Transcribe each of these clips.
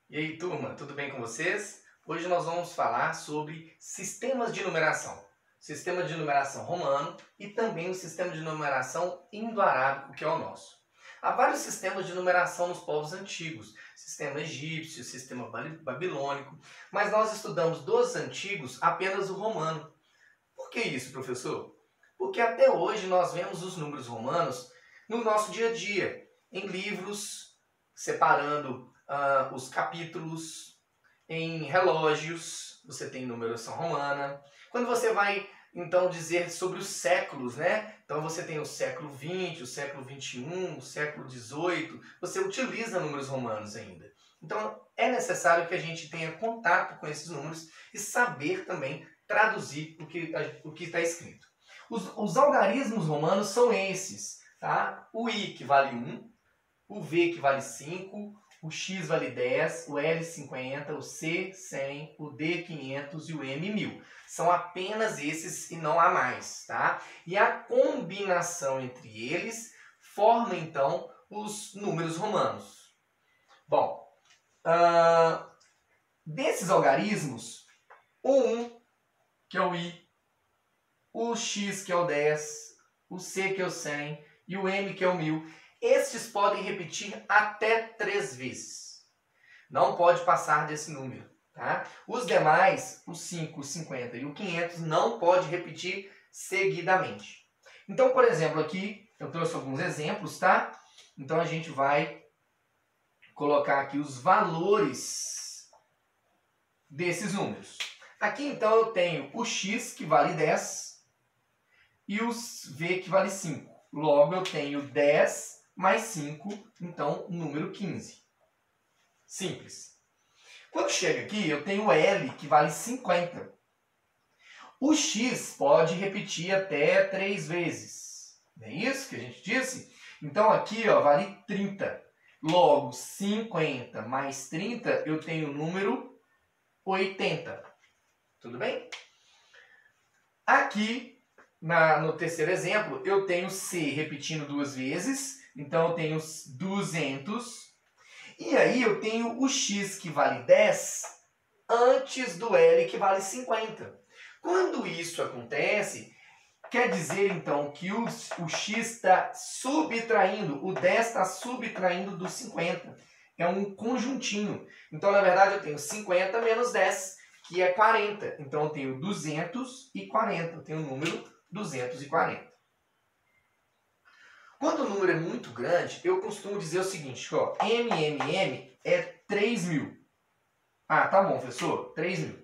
E aí, turma, tudo bem com vocês? Hoje nós vamos falar sobre sistemas de numeração. Sistema de numeração romano e também o sistema de numeração indo-arábico, que é o nosso. Há vários sistemas de numeração nos povos antigos, sistema egípcio, sistema babilônico, mas nós estudamos dos antigos apenas o romano. Por que isso, professor? Porque até hoje nós vemos os números romanos no nosso dia a dia, em livros, separando os capítulos, em relógios, você tem numeração romana. Quando você vai, então, dizer sobre os séculos, né? Então você tem o século XX, o século XXI, o século XVIII, você utiliza números romanos ainda. Então é necessário que a gente tenha contato com esses números e saber também traduzir o que está escrito. Os algarismos romanos são esses, tá? O I que vale 1, o V que vale 5, o X vale 10, o L 50, o C 100, o D 500 e o M 1000. São apenas esses e não há mais, tá? E a combinação entre eles forma então os números romanos. Bom, desses algarismos, o 1, que é o I, o X, que é o 10, o C, que é o 100 e o M, que é o 1000, estes podem repetir até 3 vezes. Não pode passar desse número. Tá? Os demais, o 5, o 50 e o 500, não pode repetir seguidamente. Então, por exemplo, aqui eu trouxe alguns exemplos, tá? Então a gente vai colocar aqui os valores desses números. Aqui então eu tenho o X, que vale 10, e o V, que vale 5. Logo eu tenho 10 mais 5, então número 15. Simples. Quando chega aqui, eu tenho o L, que vale 50. O X pode repetir até 3 vezes. Não é isso que a gente disse? Então aqui ó, vale 30. Logo, 50 mais 30, eu tenho o número 80. Tudo bem? Aqui, no terceiro exemplo, eu tenho C repetindo 2 vezes. Então eu tenho 200. E aí eu tenho o X, que vale 10, antes do L, que vale 50. Quando isso acontece, quer dizer então que o X está subtraindo, o 10 está subtraindo do 50. É um conjuntinho. Então, na verdade, eu tenho 50 menos 10, que é 40. Então, eu tenho 240. Eu tenho o número 240. Quando o número é muito grande, eu costumo dizer o seguinte, ó, MMM é 3.000. Ah, tá bom, professor, 3.000.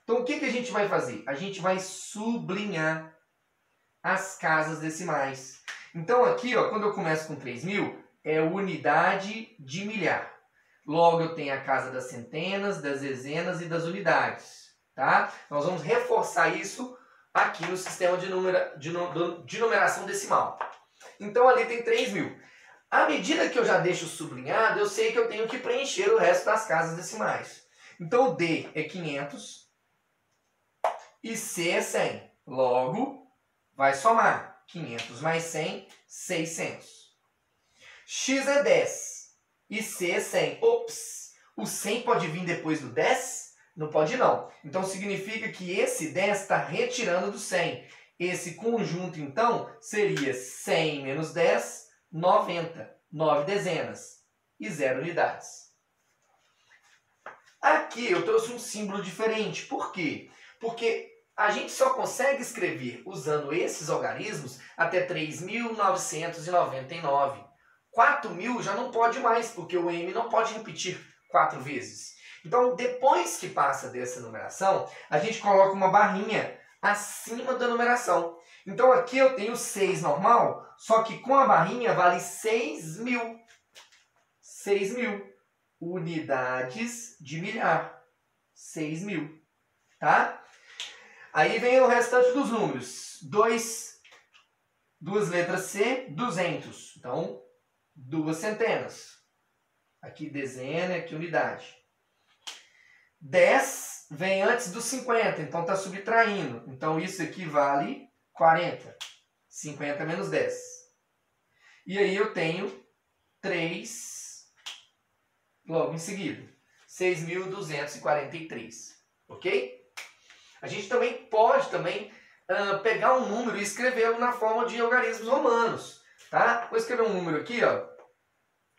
Então, o que a gente vai fazer? A gente vai sublinhar as casas decimais. Então, aqui, ó, quando eu começo com 3.000, é unidade de milhar. Logo, eu tenho a casa das centenas, das dezenas e das unidades. Tá? Nós vamos reforçar isso aqui no sistema de numeração decimal. Então ali tem 3.000. À medida que eu já deixo sublinhado, eu sei que eu tenho que preencher o resto das casas decimais. Então o D é 500 e C é 100. Logo, vai somar 500 mais 100, 600. X é 10 e C é 100. Ops, o 100 pode vir depois do 10? Não pode não. Então significa que esse 10 está retirando do 100. Esse conjunto, então, seria 100 menos 10, 90. 9 dezenas e 0 unidades. Aqui eu trouxe um símbolo diferente. Por quê? Porque a gente só consegue escrever usando esses algarismos até 3.999. 4.000 já não pode mais, porque o M não pode repetir 4 vezes. Então, depois que passa dessa numeração, a gente coloca uma barrinha acima da numeração. Então aqui eu tenho 6 normal, só que com a barrinha vale 6.000. 6.000 unidades de milhar. 6.000. Tá? Aí vem o restante dos números. 2 letras C, 200. Então, 2 centenas. Aqui dezena, aqui unidade. 10 vem antes dos 50, então está subtraindo. Então isso aqui vale 40. 50 menos 10. E aí eu tenho 3 logo em seguida. 6.243, ok? A gente também pode pegar um número e escrevê-lo na forma de algarismos romanos, tá? Vou escrever um número aqui, ó.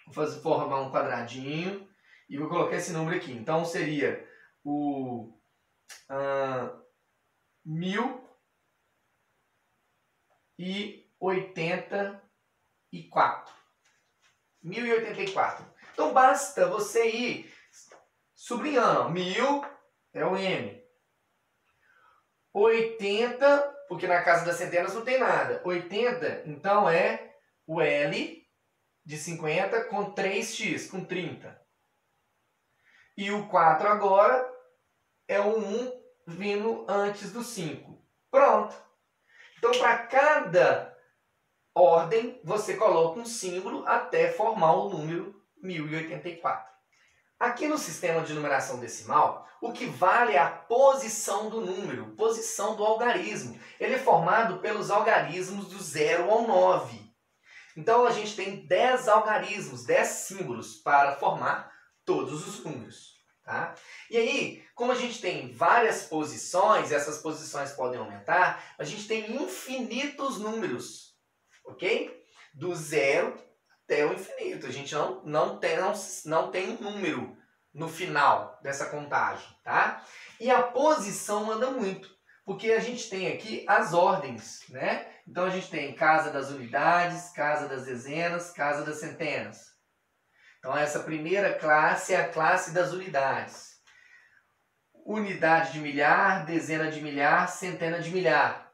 Vou formar um quadradinho e vou colocar esse número aqui. Então seria o 1084. 1084. Então basta você ir sublinhando, ó. 1000 é o M. 80, porque na casa das centenas não tem nada. 80, então é o L de 50 com 3x, com 30. E o 4 agora é o 1 vindo antes do 5. Pronto. Então, para cada ordem, você coloca um símbolo até formar o número 1084. Aqui no sistema de numeração decimal, o que vale é a posição do número, posição do algarismo. Ele é formado pelos algarismos do 0 ao 9. Então, a gente tem 10 algarismos, 10 símbolos para formar todos os números. Tá? E aí, como a gente tem várias posições, essas posições podem aumentar, a gente tem infinitos números, ok? Do 0 até o infinito. A gente não tem um número no final dessa contagem, tá? E a posição anda muito, porque a gente tem aqui as ordens, né? Então a gente tem casa das unidades, casa das dezenas, casa das centenas. Então essa primeira classe é a classe das unidades. Unidade de milhar, dezena de milhar, centena de milhar.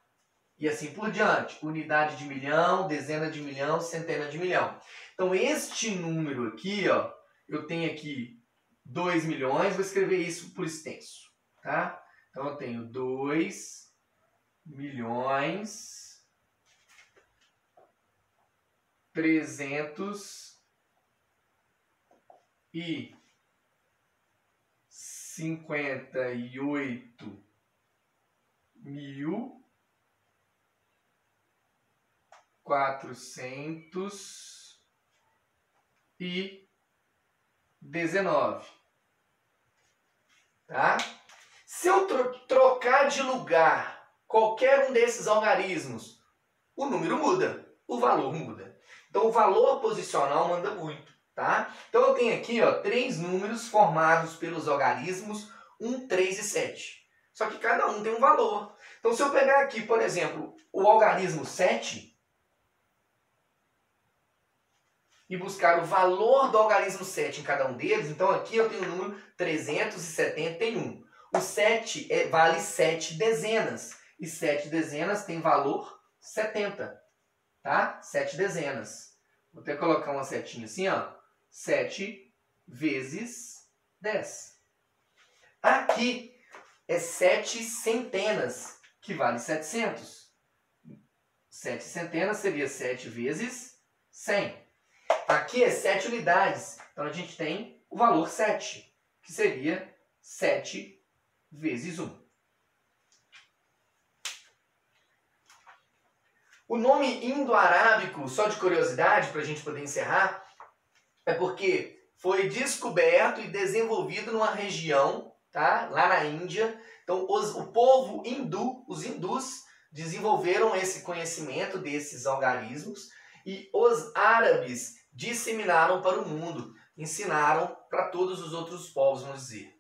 E assim por diante. Unidade de milhão, dezena de milhão, centena de milhão. Então este número aqui, ó, eu tenho aqui 2 milhões, vou escrever isso por extenso. Tá? Então eu tenho 2 milhões 358.419. Tá? Se eu trocar de lugar qualquer um desses algarismos, o número muda, o valor muda. Então o valor posicional manda muito. Tá? Então eu tenho aqui, ó, 3 números formados pelos algarismos 1, 3 e 7. Só que cada um tem um valor. Então se eu pegar aqui, por exemplo, o algarismo 7 e buscar o valor do algarismo 7 em cada um deles, então aqui eu tenho o número 371. O 7 vale 7 dezenas. E 7 dezenas tem valor 70. Tá? 7 dezenas. Vou até colocar uma setinha assim, ó. 7 vezes 10. Aqui é 7 centenas, que vale 700. 7 centenas seria 7 vezes 100. Aqui é 7 unidades, então a gente tem o valor 7, que seria 7 vezes 1. O nome indo-arábico, só de curiosidade, para a gente poder encerrar, é porque foi descoberto e desenvolvido numa região, tá? Lá na Índia. Então, o povo hindu, os hindus, desenvolveram esse conhecimento desses algarismos e os árabes disseminaram para o mundo, ensinaram para todos os outros povos, vamos dizer.